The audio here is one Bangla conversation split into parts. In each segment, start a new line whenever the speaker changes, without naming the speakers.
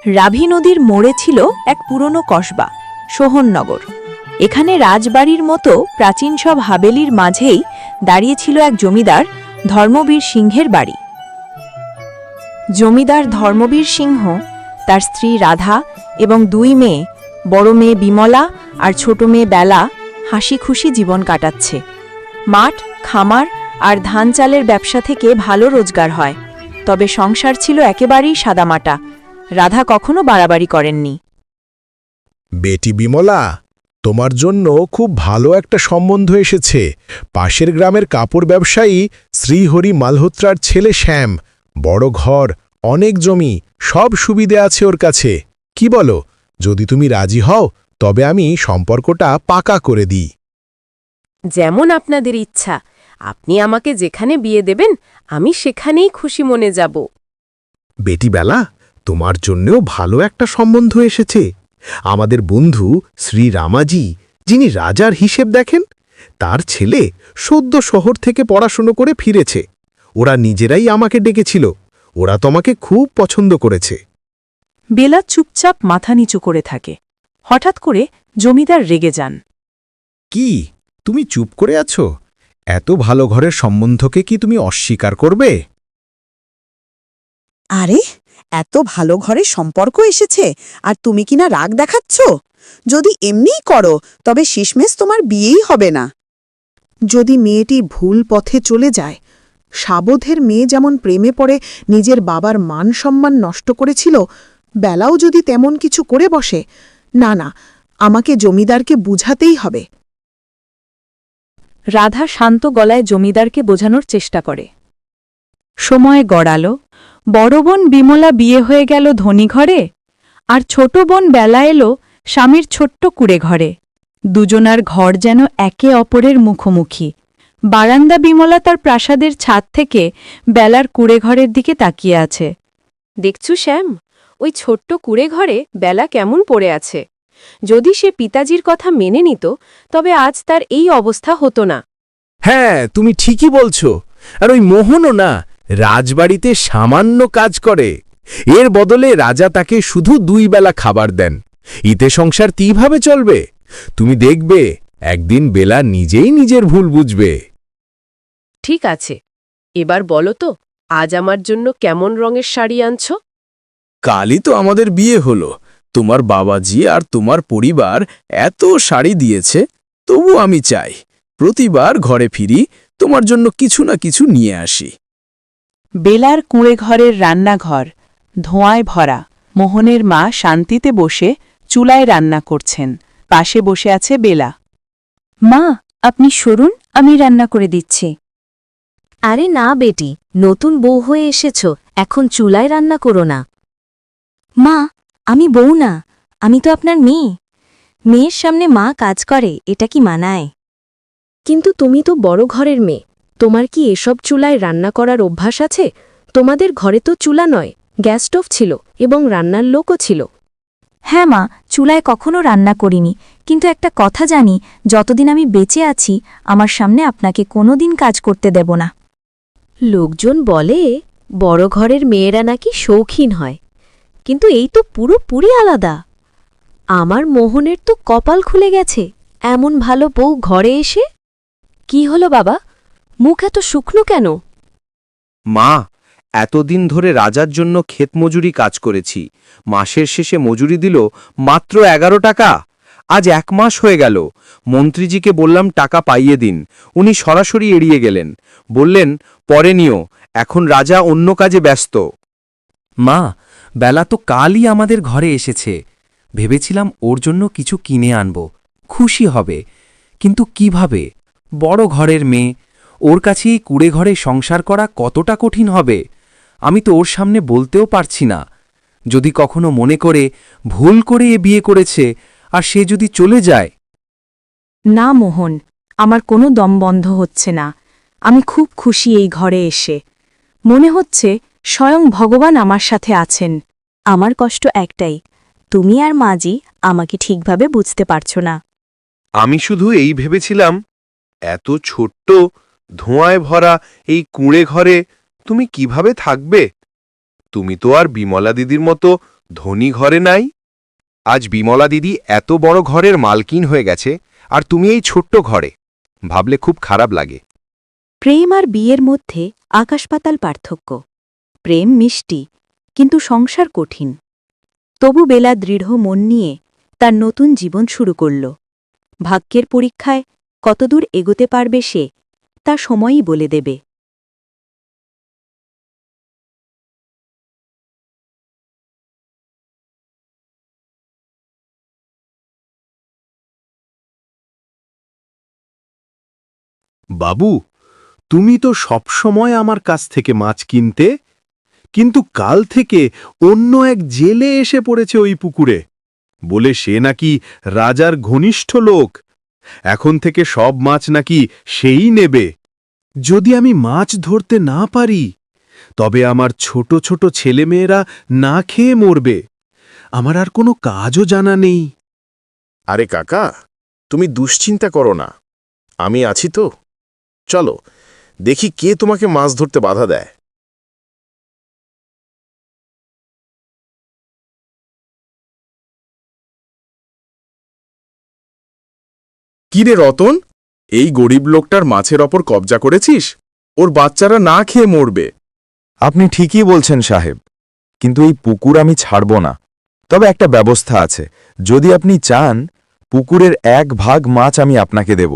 রাভি নদীর মোড়ে ছিল এক পুরনো কসবা, সোহননগর। এখানে রাজবাড়ির মতো প্রাচীন সব হাবেলির মাঝেই দাঁড়িয়েছিল এক জমিদার ধর্মবীর সিংহের বাড়ি। জমিদার ধর্মবীর সিংহ, তার স্ত্রী রাধা এবং দুই মেয়ে, বড় মেয়ে বিমলা আর ছোট মেয়ে বেলা হাসি খুশি জীবন কাটাচ্ছে। মাঠ, খামার আর ধান চালের ব্যবসা থেকে ভালো রোজগার হয়, তবে সংসার ছিল একেবারেই সাদামাটা। রাধা কখনো বাড়াবাড়ি করেননি।
বেটি বিমলা, তোমার জন্য খুব ভালো একটা সম্বন্ধ এসেছে। পাশের গ্রামের কাপড় ব্যবসায়ী শ্রীহরি মালহোত্রার ছেলে শ্যাম, বড় ঘর, অনেক জমি, সব সুবিধে আছে ওর কাছে। কি বলো, যদি তুমি রাজি হও তবে আমি সম্পর্কটা পাকা করে দিই।
যেমন আপনাদের ইচ্ছা, আপনি আমাকে যেখানে বিয়ে দেবেন আমি সেখানেই খুশি মনে যাব।
বেটি বেলা, তোমার জন্যও ভালো একটা সম্বন্ধ এসেছে। আমাদের বন্ধু শ্রী রামাজি, যিনি রাজার হিসেব দেখেন, তার ছেলে সদ্য শহর থেকে পড়াশুনো করে ফিরেছে। ওরা নিজেরাই আমাকে ডেকেছিল। ওরা তোমাকে খুব পছন্দ করেছে।
বেলা চুপচাপ মাথা নিচু করে থাকে। হঠাৎ করে জমিদার রেগে যান।
কি, তুমি চুপ করে আছো? এত ভালো ঘরের সম্বন্ধকে কি তুমি অস্বীকার করবে?
আরে, এত ভালো ঘরে সম্পর্ক এসেছে আর তুমি কিনা রাগ দেখাচ্ছ? যদি এমনিই করো তবে শেষমেশ তোমার বিয়েই হবে না। যদি মেয়েটি ভুল পথে চলে যায়, সাবধের মেয়ে যেমন প্রেমে পড়ে নিজের বাবার মান সম্মান নষ্ট করেছিল, বেলাও যদি তেমন কিছু করে বসে, না না, আমাকে জমিদারকে বুঝাতেই হবে।
রাধা শান্ত গলায় জমিদারকে বোঝানোর চেষ্টা করে। সময় গড়ালো। বড় বোন বিমলা বিয়ে হয়ে গেল ধনী ঘরে, আর ছোট বোন বেলা এলো স্বামীর ছোট্ট কুড়ে ঘরে। দুজনার ঘর যেন একে অপরের মুখোমুখি। বারান্দা বিমলা তার প্রাসাদের ছাদ থেকে বেলার কুড়ে ঘরের দিকে তাকিয়ে আছে।
দেখছু শ্যাম, ওই ছোট্ট কুড়ে ঘরে বেলা কেমন পড়ে আছে। যদি সে পিতাজির কথা মেনে নিত তবে আজ তার এই অবস্থা হতো না।
হ্যাঁ, তুমি ঠিকই বলছো। আর ওই মোহনও না, রাজবাড়িতে সামান্য কাজ করে। এর বদলে রাজা তাকে শুধু 2 বেলা খাবার দেন। ইতে সংসার কিভাবে চলবে? তুমি দেখবে একদিন বেলা নিজেই নিজের ভুল বুঝবে।
ঠিক আছে, এবার বলো তো, আজ আমার জন্য কেমন রঙের শাড়ি আনছ?
কালই তো আমাদের বিয়ে হলো। তোমার বাবাজি আর তোমার পরিবার এত শাড়ি দিয়েছে, তবু আমি চাই প্রতিবার ঘরে ফিরি তোমার জন্য কিছু না কিছু নিয়ে আসি।
বেলার কুঁড়ে ঘরের রান্নাঘর ধোঁয়ায় ভরা। মোহনের মা শান্তিতে বসে চুলায় রান্না করছেন। পাশে বসে আছে বেলা।
মা, আপনি সরুন, আমি রান্না করে দিচ্ছি।
আরে না বেটি, নতুন বউ হয়ে এসেছ, এখন চুলায় রান্না করো না।
মা, আমি বউ না, আমি তো আপনার মেয়ে। মেয়ের সামনে মা কাজ করে, এটা কি মানায়?
কিন্তু তুমি তো বড় ঘরের মেয়ে, তোমার কি এসব চুলায় রান্না করার অভ্যাস আছে? তোমাদের ঘরে তো চুলা নয়, গ্যাস স্টোভ ছিল এবং রান্নার লোকও ছিল।
হ্যাঁ মা, চুলায় কখনো রান্না করিনি, কিন্তু একটা কথা জানি, যতদিন আমি বেঁচে আছি আমার সামনে আপনাকে কোনোদিন কাজ করতে দেব না।
লোকজন বলে বড় ঘরের মেয়েরা নাকি শৌখিন হয়, কিন্তু এই তো পুরোপুরি আলাদা। আমার মোহনের তো কপাল খুলে গেছে এমন ভালো বউ ঘরে এসে। কি হলো বাবা, মুখ এত শুকনো কেন?
মা, এতদিন ধরে রাজার জন্য ক্ষেত মজুরি কাজ করেছি। মাসের শেষে মজুরি দিল মাত্র 11 টাকা। আজ 1 মাস হয়ে গেল। মন্ত্রীজিকে বললাম টাকা পাইয়ে দিন, উনি সরাসরি এড়িয়ে গেলেন। বললেন পরে নিও, এখন রাজা অন্য কাজে ব্যস্ত। মা, বেলা তো কালই আমাদের ঘরে এসেছে। ভেবেছিলাম ওর জন্য কিছু কিনে আনব, খুশি হবে। কিন্তু কিভাবে? বড় ঘরের মেয়ে, ওর কাছে এই কুড়ে ঘরে সংসার করা কতটা কঠিন হবে আমি তো ওর সামনে বলতেও পারছি না। যদি কখনো মনে করে ভুল করে এ বিয়ে করেছে আর সে যদি চলে যায়।
না মোহন, আমার কোনো দম বন্ধ হচ্ছে না। আমি খুব খুশি এই ঘরে এসে। মনে হচ্ছে স্বয়ং ভগবান আমার সাথে আছেন।
আমার কষ্ট একটাই, তুমি আর মাজি আমাকে ঠিকভাবে বুঝতে পারছো না।
আমি শুধু এই ভেবেছিলাম, এত ছোট্ট ধোঁয়ায় ভরা এই কুঁড়ে ঘরে তুমি কিভাবে থাকবে? তুমি তো আর বিমলা দিদির মতো ধনী ঘরে নাই? আজ বিমলা দিদি এত বড় ঘরের মালকিন হয়ে গেছে, আর তুমি এই ছোট্ট ঘরে। ভাবলে খুব খারাপ লাগে।
প্রেম আর বিয়ের মধ্যে আকাশপাতাল পার্থক্য। প্রেম মিষ্টি, কিন্তু সংসার কঠিন। তবু বেলা দৃঢ় মন নিয়ে তার নতুন জীবন শুরু করল। ভাগ্যের পরীক্ষায় কতদূর এগোতে পারবে সে, তা সময়ই বলে দেবে।
বাবু, তুমি তো সবসময় আমার কাছ থেকে মাছ কিনতে, কিন্তু কাল থেকে অন্য এক জেলে এসে পড়েছে ওই পুকুরে, বলে সে নাকি রাজার ঘনিষ্ঠ লোক। এখন থেকে সব মাছ নাকি সেই নেবে। যদি আমি মাছ ধরতে না পারি, তবে আমার ছোট ছোট ছেলেমেয়েরা না খেয়ে মরবে। আমার আর কোনো কাজও জানা নেই।
আরে কাকা, তুমি দুশ্চিন্তা করো না, আমি আছি তো। চলো দেখি কে তোমাকে মাছ ধরতে বাধা দেয়।
কিরে রতন, এই গরিব লোকটার মাছের ওপর কবজা করেছিস? ওর বাচ্চারা না খেয়ে মরবে।
আপনি ঠিকই বলছেন সাহেব, কিন্তু এই পুকুর আমি ছাড়ব না। তবে একটা ব্যবস্থা আছে। যদি আপনি চান, পুকুরের 1 ভাগ মাছ আমি আপনাকে দেব।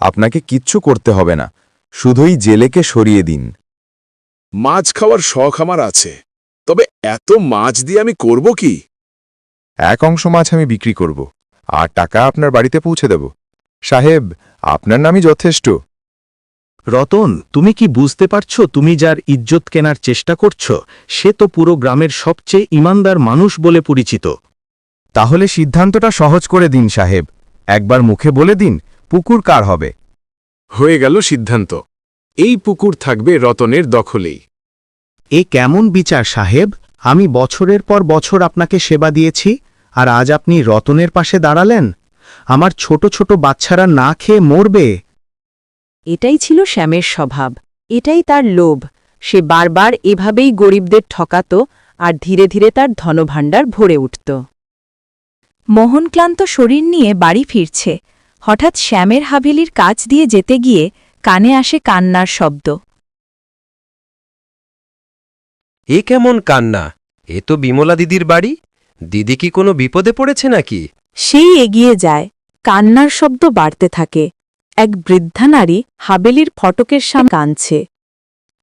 আপনাকে কিচ্ছু করতে হবে না, শুধুই জেলেকে সরিয়ে দিন।
মাছ খাওয়ার শখ আমার আছে, তবে এত মাছ দিয়ে আমি করব কি?
1 অংশ মাছ আমি বিক্রি করব, আর টাকা আপনার বাড়িতে পৌঁছে দেব। সাহেব, আপনার নামই যথেষ্ট।
রতন, তুমি কি বুঝতে পারছো তুমি যার ইজ্জত কেনার চেষ্টা করছো, সে তো পুরো গ্রামের সবচেয়ে ইমানদার মানুষ বলে পরিচিত।
তাহলে সিদ্ধান্তটা সহজ করে দিন সাহেব। একবার মুখে বলে দিন, পুকুর কার হবে।
হয়ে গেল সিদ্ধান্ত, এই পুকুর থাকবে রতনের দখলেই।
এ কেমন বিচার সাহেব? আমি বছরের পর বছর আপনাকে সেবা দিয়েছি, আর আজ আপনি রতনের পাশে দাঁড়ালেন? আমার ছোট ছোট বাচ্চারা না খেয়ে মরবে।
এটাই ছিল শ্যামের স্বভাব, এটাই তার লোভ। সে বারবার এভাবেই গরিবদের ঠকাত, আর ধীরে ধীরে তার ধনভাণ্ডার ভরে উঠত। মোহন ক্লান্ত শরীর নিয়ে বাড়ি ফিরছে। হঠাৎ শ্যামের হাভেলির কাছ দিয়ে যেতে গিয়ে কানে আসে কান্নার শব্দ।
এ কেমন কান্না? এ তো বিমলা দিদির বাড়ি। দিদি কি কোনো বিপদে পড়েছে নাকি?
সেই এগিয়ে যায়, কান্নার শব্দ বাড়তে থাকে। এক বৃদ্ধা নারী হাবেলির ফটকের সামনে কাঁদছে।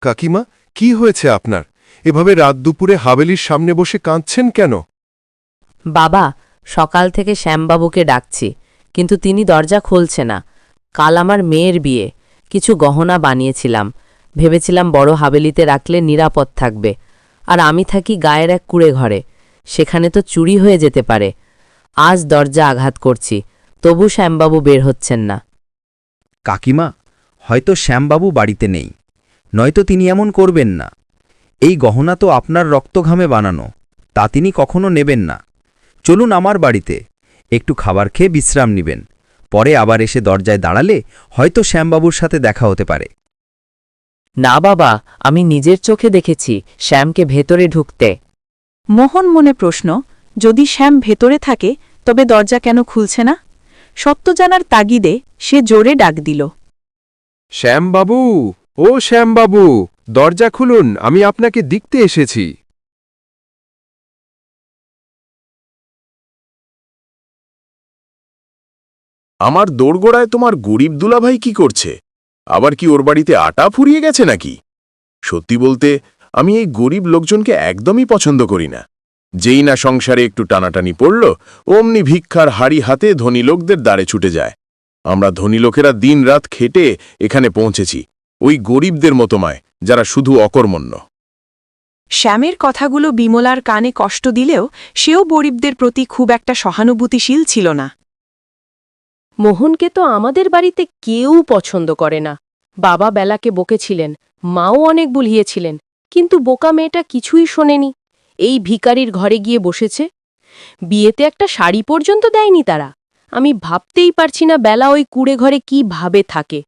কাকিমা, কি হয়েছে আপনার? এভাবে রাত দুপুরে হাবেলির সামনে বসে কাঁদছেন কেন?
বাবা, সকাল থেকে শ্যামবাবুকে ডাকছি, কিন্তু তিনি দরজা খুলছে না। কাল আমার মেয়ের বিয়ে, কিছু গহনা বানিয়েছিলাম, ভেবেছিলাম বড় হাবেলিতে রাখলে নিরাপদ থাকবে। আর আমি থাকি গায়ের এক কুড়ে ঘরে, সেখানে তো চুরি হয়ে যেতে পারে। আজ দরজা আঘাত করছি, তবু শ্যামবাবু বের হচ্ছেন না।
কাকিমা, হয়তো শ্যামবাবু বাড়িতে নেই, নয়তো তিনি এমন করবেন না। এই গহনা তো আপনার রক্তঘামে বানানো, তা তিনি কখনো নেবেন না। চলুন আমার বাড়িতে, একটু খাবার খেয়ে বিশ্রাম নিবেন। পরে আবার এসে দরজায় দাঁড়ালে হয়তো শ্যামবাবুর সাথে দেখা হতে পারে।
না বাবা, আমি নিজের চোখে দেখেছি শ্যামকে ভেতরে ঢুকতে।
মোহন মনে প্রশ্ন, যদি শ্যাম ভেতরে থাকে তবে দরজা কেন খুলছে না? সত্য জানার তাগিদে সে জোরে ডাক দিল।
শ্যামবাবু, ও শ্যামবাবু, দরজা খুলুন, আমি আপনাকে দেখতে এসেছি।
আমার দোরগোড়ায় তোমার গরিব দুলাভাই কি করছে? আবার কি ওর বাড়িতে আটা ফুরিয়ে গেছে নাকি? সত্যি বলতে, আমি এই গরিব লোকজনকে একদমই পছন্দ করি না। যেই না সংসারে একটু টানাটানি পড়ল, অমনি ভিক্ষার হাড়ি হাতে ধনী লোকদের দ্বারে ছুটে যায়। আমরা ধনী লোকেরা দিনরাত খেটে এখানে পৌঁছেছি, ওই গরিবদের মতোমায়, যারা শুধু অকর্মণ্য।
শ্যামের কথাগুলো বিমলার কানে কষ্ট দিলেও সেও গরিবদের প্রতি খুব একটা সহানুভূতিশীল ছিল না।
মোহনকে তো আমাদের বাড়িতে কেউ পছন্দ করে না। বাবা বেলাকে বকেছিলেন, মাও অনেক বুলিয়েছিলেন, কিন্তু বোকা মেয়েটা কিছুই শোনেনি। এই ভিখারির ঘরে গিয়ে বসেছে। বিয়েতে একটা শাড়ি পর্যন্ত দেয়নি তারা। আমি ভাবতেই পারছি না বেলা ওই কুড়ে ঘরে কি ভাবে থাকে।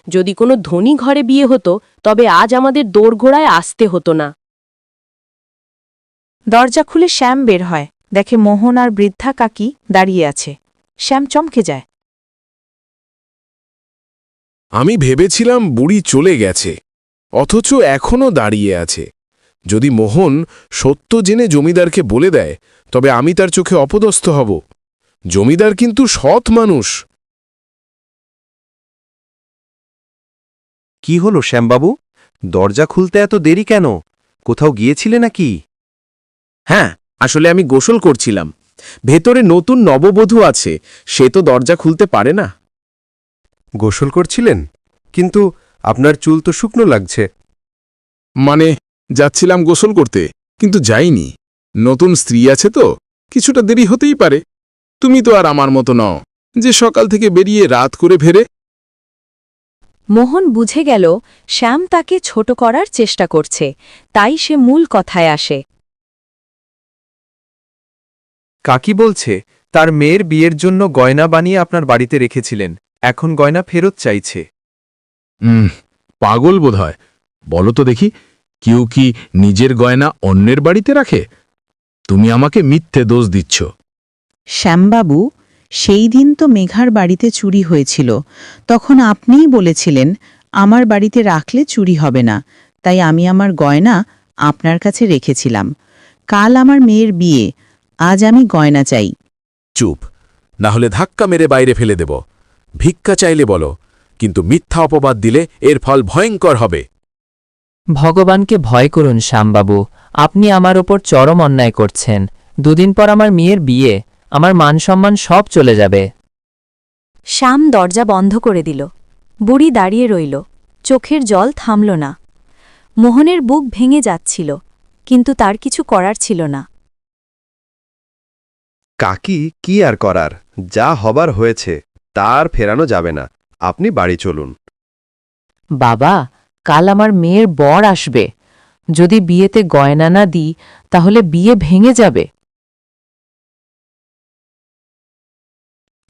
যদি কোনো ধনী ঘরে বিয়ে হতো, তবে আজ আমাদের দোরগোড়ায় আসতে হতো না।
দরজা খুলে শ্যাম বের হয়, দেখে মোহন আর বৃদ্ধা কাকি দাঁড়িয়ে আছে। শ্যাম চমকে যায়।
আমি ভেবেছিলাম বুড়ি চলে গেছে, অথচ এখনও দাঁড়িয়ে আছে। যদি মোহন সত্য জেনে জমিদারকে বলে দেয়, তবে আমি তার চোখে অপদস্থ হব। জমিদার কিন্তু সৎ মানুষ।
কি হলো শ্যামবাবু, দরজা খুলতে এত দেরি কেন? কোথাও গিয়েছিলে নাকি?
হ্যাঁ, আসলে আমি গোসল করছিলাম। ভেতরে নতুন নববধূ আছে, সে তো দরজা খুলতে পারে না।
গোসল করছিলেন? কিন্তু আপনার চুল তো শুকনো লাগছে।
মানে, যাচ্ছিলাম গোসল করতে, কিন্তু যাইনি। নতুন স্ত্রী আছে তো, কিছুটা দেরি হতেই পারে। তুমি তো আর আমার মতো নও যে সকাল থেকে বেরিয়ে রাত করে ফেরে।
মোহন বুঝে গেল শ্যাম তাকে ছোট করার চেষ্টা করছে, তাই সে মূল কথায় আসে।
কাকি বলছে তার মেয়ের বিয়ের জন্য গয়না বানিয়ে আপনার বাড়িতে রেখেছিলেন, এখন গয়না ফেরত চাইছে।
পাগল বোধহয়। বলো তো দেখি, কেউ কি নিজের গয়না অন্যের বাড়িতে রাখে? তুমি আমাকে মিথ্যে দোষ দিচ্ছ।
শ্যামবাবু, সেই দিন তো মেঘার বাড়িতে চুরি হয়েছিল, তখন আপনিই বলেছিলেন আমার বাড়িতে রাখলে চুরি হবে না, তাই আমি আমার গয়না আপনার কাছে রেখেছিলাম। কাল আমার মেয়ের বিয়ে, আজ আমি গয়না চাই।
চুপ, না হলে ধাক্কা মেরে বাইরে ফেলে দেব। ভিক্ষা চাইলে বলো, কিন্তু মিথ্যা অপবাদ দিলে এর ফল ভয়ঙ্কর হবে।
ভগবানকে ভয় করুন শ্যামবাবু, আপনি আমার ওপর চরম অন্যায় করছেন। দুদিন পর আমার মেয়ের বিয়ে, আমার মান সম্মান সব চলে যাবে।
শ্যাম দরজা বন্ধ করে দিল। বুড়ি দাঁড়িয়ে রইল, চোখের জল থামল না। মোহনের বুক ভেঙে যাচ্ছিল, কিন্তু তার কিছু করার ছিল না।
কাকি, কি আর করার, যা হবার হয়েছে তার ফেরানো যাবে না। আপনি বাড়ি চলুন।
বাবা, কাল আমার মেয়ের বর আসবে। যদি বিয়েতে গয়না না দিই, তাহলে বিয়ে ভেঙে যাবে।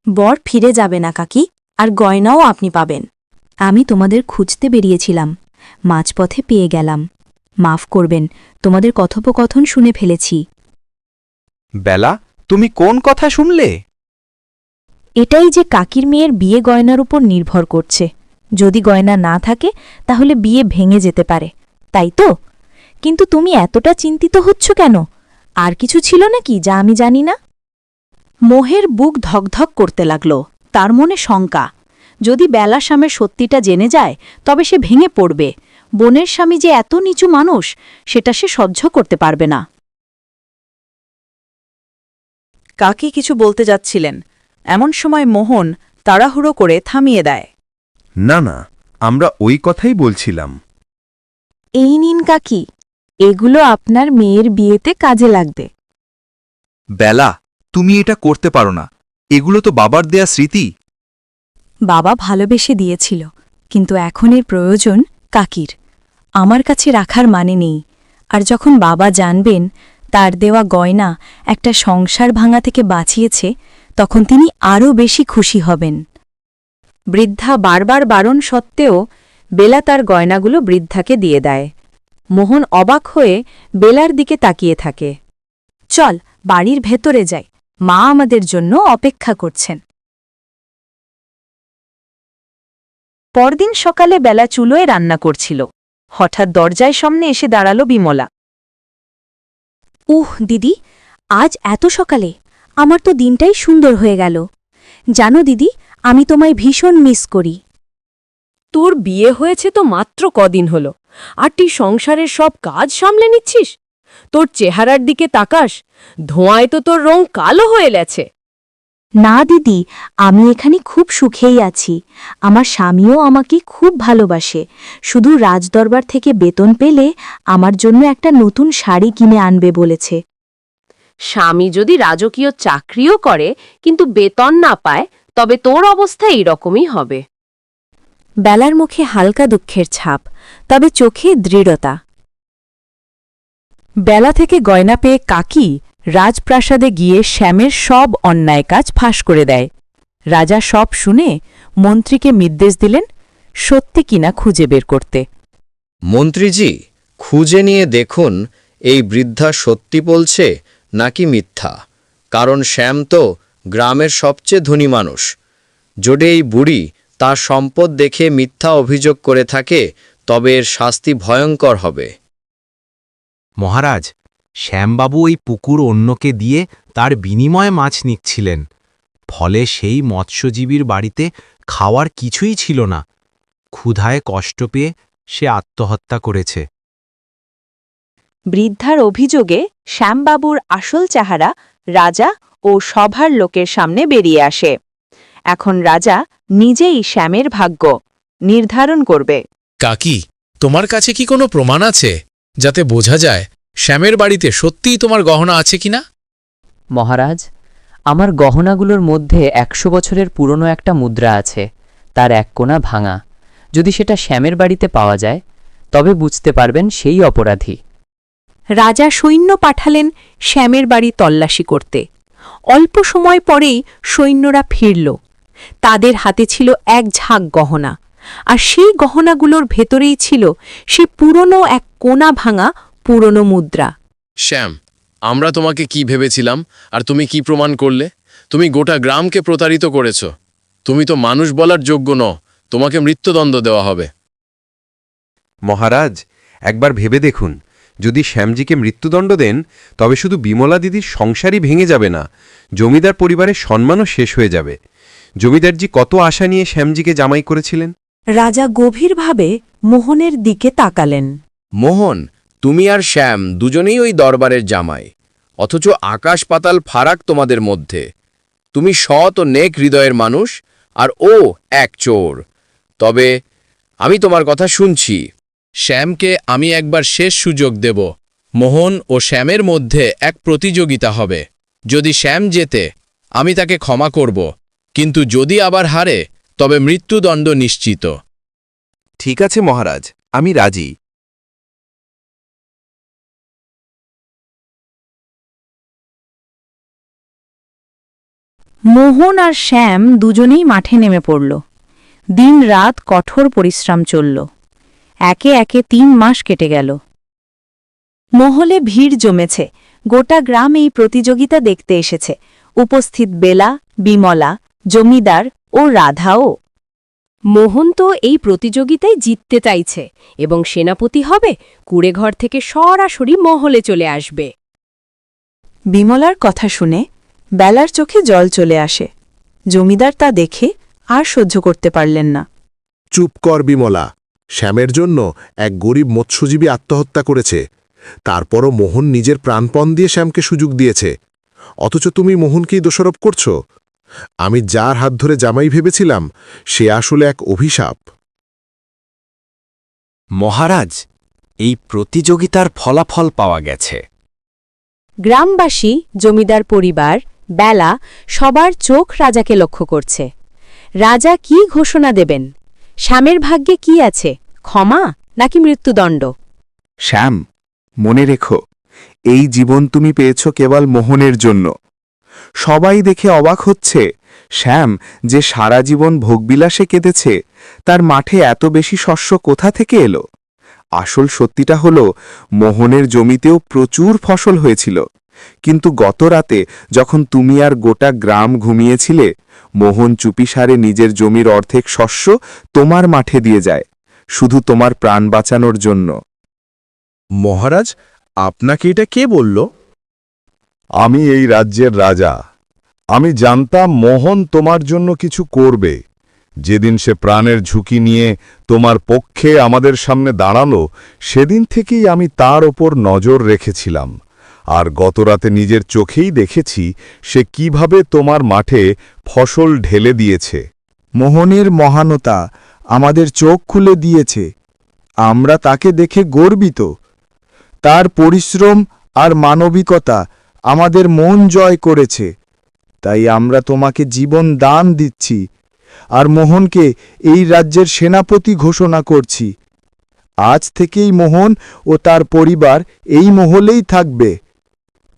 বর ফিরে যাবে না কাকি, আর গয়নাও আপনি পাবেন। আমি তোমাদের খুঁজতে বেরিয়েছিলাম, মাঝপথে পেয়ে গেলাম। মাফ করবেন, তোমাদের কথোপকথন শুনে ফেলেছি।
বেলা, তুমি কোন কথা শুনলে?
এটাই যে কাকির মেয়ের বিয়ে গয়নার উপর নির্ভর করছে। যদি গয়না না থাকে তাহলে বিয়ে ভেঙে যেতে পারে, তাই তো? কিন্তু তুমি এতটা চিন্তিত হচ্ছ কেন? আর কিছু ছিল নাকি যা আমি জানি না?
মোহের বুক ধকধক করতে লাগল, তার মনে শঙ্কা। যদি বেলা স্বামীর সত্যিটা জেনে যায়, তবে সে ভেঙে পড়বে। বোনের স্বামী যে এত নিচু মানুষ, সেটা সে সহ্য করতে পারবে না। কাকি কিছু বলতে যাচ্ছিলেন, এমন সময় মোহন তাড়াহুড়ো করে থামিয়ে দেয়।
না না, আমরা ওই কথাই বলছিলাম।
এই নিন কাকি, এগুলো আপনার মেয়ের বিয়েতে কাজে লাগবে।
বেলা, তুমি এটা করতে পারো না, এগুলো তো বাবার দেয়া স্মৃতি।
বাবা ভালোবেসে দিয়েছিল, কিন্তু এখন এর প্রয়োজন কাকির। আমার কাছে রাখার মানে নেই। আর যখন বাবা জানবেন তার দেওয়া গয়না একটা সংসার ভাঙা থেকে বাঁচিয়েছে, তখন তিনি আরও বেশি খুশি হবেন।
বৃদ্ধা বারবার বারণ সত্ত্বেও বেলা তার গয়নাগুলো বৃদ্ধাকে দিয়ে দেয়। মোহন অবাক হয়ে বেলার দিকে তাকিয়ে থাকে।
চল, বাড়ির ভেতরে যাই, মা আমাদের জন্য অপেক্ষা করছেন।
পরদিন সকালে বেলা চুলোয় রান্না করছিল। হঠাৎ দরজায় সামনে এসে দাঁড়াল বিমলা।
দিদি, আজ এত সকালে? আমার তো দিনটাই সুন্দর হয়ে গেল। জানো দিদি, আমি তোমায় ভীষণ মিস করি।
তোর বিয়ে হয়েছে তো মাত্র কদিন হল, আর তুই সংসারের সব কাজ সামলে নিচ্ছিস? তোর চেহারার দিকে তাকাস, ধোঁয়ায় তো তোর রং কালো হয়ে গেছে।
না দিদি, আমি এখানে খুব সুখেই আছি। আমার স্বামীও আমাকে খুব ভালোবাসে। শুধু রাজদরবার থেকে বেতন পেলে আমার জন্য একটা নতুন শাড়ি কিনে আনবে বলেছে।
স্বামী যদি রাজকীয় চাকরিও করে কিন্তু বেতন না পায়, তবে তোর অবস্থা এইরকমই হবে।
বেলার মুখে হালকা দুঃখের ছাপ, তবে চোখে দৃঢ়তা।
বেলা থেকে গয়না পেয়ে কাকি রাজপ্রাসাদে গিয়ে শ্যামের সব অন্যায় কাজ ফাঁস করে দেয়। রাজা সব শুনে মন্ত্রীকে নির্দেশ দিলেন সত্যি কিনা খুঁজে বের করতে।
মন্ত্রীজি, খুঁজে নিয়ে দেখুন
এই বৃদ্ধা সত্যি বলছে নাকি মিথ্যা, কারণ শ্যাম তো গ্রামের সবচেয়ে ধনী মানুষ। যদি এই বুড়ি তার সম্পদ দেখে মিথ্যা অভিযোগ করে থাকে তবে এর শাস্তি ভয়ঙ্কর হবে।
মহারাজ, শ্যামবাবু ওই পুকুর অন্যকে দিয়ে তার বিনিময়ে মাছ নিচ্ছিলেন, ফলে সেই মৎস্যজীবীর বাড়িতে খাওয়ার কিছুই ছিল না। ক্ষুধায় কষ্ট পেয়ে সে আত্মহত্যা করেছে।
বৃদ্ধার অভিযোগে শ্যামবাবুর আসল চেহারা রাজা ও সভার লোকের সামনে বেরিয়ে আসে। এখন রাজা নিজেই শ্যামের ভাগ্য নির্ধারণ করবে।
কাকি, তোমার কাছে কি কোনো প্রমাণ আছে যাতে বোঝা যায় শ্যামের বাড়িতে সত্যিই তোমার গহনা আছে কিনা?
মহারাজ, আমার গহনাগুলোর মধ্যে 100 বছরের পুরনো একটা মুদ্রা আছে, তার এক কোণা ভাঙা। যদি সেটা শ্যামের বাড়িতে পাওয়া যায় তবে বুঝতে পারবেন সেই অপরাধী।
রাজা সৈন্য পাঠালেন শ্যামের বাড়ি তল্লাশি করতে। অল্প সময় পরেই সৈন্যরা ফিরল। তাদের হাতে ছিল এক ঝাঁক গহনা, আর সেই গহনাগুলোর ভেতরেই ছিল সে পুরনো এক কোণা ভাঙা পুরনো মুদ্রা।
শ্যাম, আমরা তোমাকে কি ভেবেছিলাম আর তুমি কি প্রমাণ করলে? তুমি গোটা গ্রামকে প্রতারিত করেছ। তুমি তো মানুষ বলার যোগ্য নও, তোমাকে মৃত্যুদণ্ড দেওয়া হবে।
মহারাজ, একবার ভেবে দেখুন, যদি শ্যামজিকে মৃত্যুদণ্ড দেন তবে শুধু বিমলা দিদির সংসারই ভেঙে যাবে না, জমিদার পরিবারের সম্মানও শেষ হয়ে যাবে। জমিদারজি কত আশা নিয়ে শ্যামজিকে জামাই করেছিলেন।
রাজা গভীরভাবে মোহনের দিকে তাকালেন।
মোহন, তুমি আর শ্যাম দুজনেই ওই দরবারের জামাই, অথচ আকাশ পাতাল ফারাক তোমাদের মধ্যে। তুমি সৎ ও নেক হৃদয়ের মানুষ, আর ও এক চোর। তবে আমি তোমার কথা শুনছি।
শ্যামকে আমি একবার শেষ সুযোগ দেব। মোহন ও শ্যামের মধ্যে এক প্রতিযোগিতা হবে। যদি শ্যাম জেতে আমি তাকে ক্ষমা করব, কিন্তু যদি আবার হারে তবে মৃত্যুদণ্ড নিশ্চিত।
ঠিক আছে মহারাজ, আমি রাজি।
মোহন আর শ্যাম দুজনেই মাঠে নেমে পড়ল। দিন রাত কঠোর পরিশ্রম চলল। একে একে 3 মাস কেটে গেল। মহলে ভিড় জমেছে। গোটা গ্রাম এই প্রতিযোগিতা দেখতে এসেছে। উপস্থিত বেলা, বিমলা, জমিদার ও রাধাও।
মোহন তো এই প্রতিযোগিতায় জিততে চাইছে এবং সেনাপতি হবে, কুড়েঘর থেকে সরাসরি মহলে চলে আসবে।
বিমলার কথা শুনে বেলার চোখে জল চলে আসে। জমিদার তা দেখে আর সহ্য করতে পারলেন না।
চুপ কর বিমলা, শ্যামের জন্য এক গরিব মৎস্যজীবী আত্মহত্যা করেছে। তারপরও মোহন নিজের প্রাণপণ দিয়ে শ্যামকে সুযোগ দিয়েছে, অথচ তুমি মোহনকেই দোষারোপ করছ। আমি যার হাত ধরে জামাই ভেবেছিলাম সে আসলে এক অভিশাপ।
মহারাজ, এই প্রতিযোগিতার ফলাফল পাওয়া গেছে।
গ্রামবাসী, জমিদার পরিবার, বেলা সবার চোখ রাজাকে লক্ষ্য করছে। রাজা কি ঘোষণা দেবেন? শ্যামের ভাগ্যে কি আছে, ক্ষমা নাকি মৃত্যুদণ্ড?
শ্যাম, মনে রেখো, এই জীবন তুমি পেয়েছ কেবল মোহনের জন্য। সবাই দেখে অবাক হচ্ছে, শ্যাম যে সারা জীবন ভোগবিলাসে কেঁদেছে, তার মাঠে এত বেশি শস্য কোথা থেকে এলো? আসল সত্যিটা হলো, মোহনের জমিতেও প্রচুর ফসল হয়েছিল, কিন্তু গত রাতে যখন তুমি আর গোটা গ্রাম ঘুমিয়েছিলে, মোহন চুপিসারে নিজের জমির অর্ধেক শস্য তোমার মাঠে দিয়ে যায়, শুধু তোমার প্রাণ বাঁচানোর জন্য।
মহারাজ, আপনাকে এটা কে বলল?
আমি এই রাজ্যের রাজা। আমি জানতাম মোহন তোমার জন্য কিছু করবে। যেদিন সে প্রাণের ঝুঁকি নিয়ে তোমার পক্ষে আমাদের সামনে দাঁড়ালো, সেদিন থেকেই আমি তার ওপর নজর রেখেছিলাম। আর গতরাতে নিজের চোখেই দেখেছি সে কিভাবে তোমার মাঠে ফসল ঢেলে দিয়েছে। মোহনের মহানতা আমাদের চোখ খুলে দিয়েছে। আমরা তাকে দেখে গর্বিত। তার পরিশ্রম আর মানবিকতা আমাদের মন জয় করেছে। তাই আমরা তোমাকে জীবন দান দিচ্ছি, আর মোহনকে এই রাজ্যের সেনাপতি ঘোষণা করছি। আজ থেকেই মোহন ও তার পরিবার এই মহলেই থাকবে।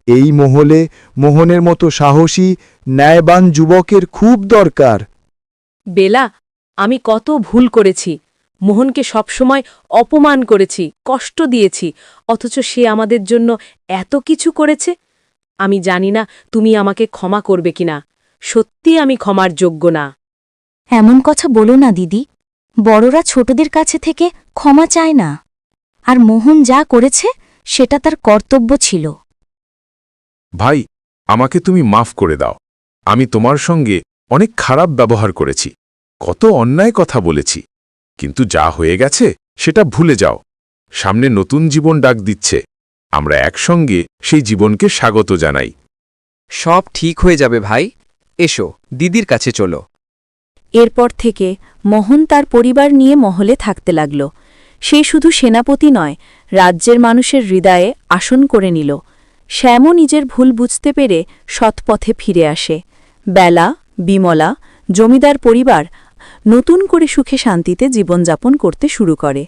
এই মহলে মোহনের মতো সাহসী, ন্যায়বান যুবকের খুব দরকার।
বেলা, আমি কত ভুল করেছি। মোহনকে সবসময় অপমান করেছি, কষ্ট দিয়েছি, অথচ সে আমাদের জন্য এত কিছু করেছে। আমি জানি না তুমি আমাকে ক্ষমা করবে কিনা। সত্যি আমি ক্ষমার যোগ্য না।
এমন কথা বলো না দিদি, বড়রা ছোটদের কাছে থেকে ক্ষমা চায় না। আর মোহন যা করেছে সেটা তার কর্তব্য ছিল।
ভাই, আমাকে তুমি মাফ করে দাও। আমি তোমার সঙ্গে অনেক খারাপ ব্যবহার করেছি, কত অন্যায় কথা বলেছি, কিন্তু যা হয়ে গেছে সেটা ভুলে যাও। সামনে নতুন জীবন ডাক দিচ্ছে, আমরা একসঙ্গে সেই জীবনকে স্বাগত জানাই।
সব ঠিক হয়ে যাবে ভাই, এসো দিদির কাছে চলো।
এরপর থেকে মোহন তার পরিবার নিয়ে মহলে থাকতে লাগল। সে শুধু সেনাপতি নয়, রাজ্যের মানুষের হৃদয়ে আসন করে নিল। শ্যামও নিজের ভুল বুঝতে পেরে সৎপথে ফিরে আসে। বেলা, বিমলা, জমিদার পরিবার নতুন করে সুখে শান্তিতে জীবনযাপন করতে শুরু করে।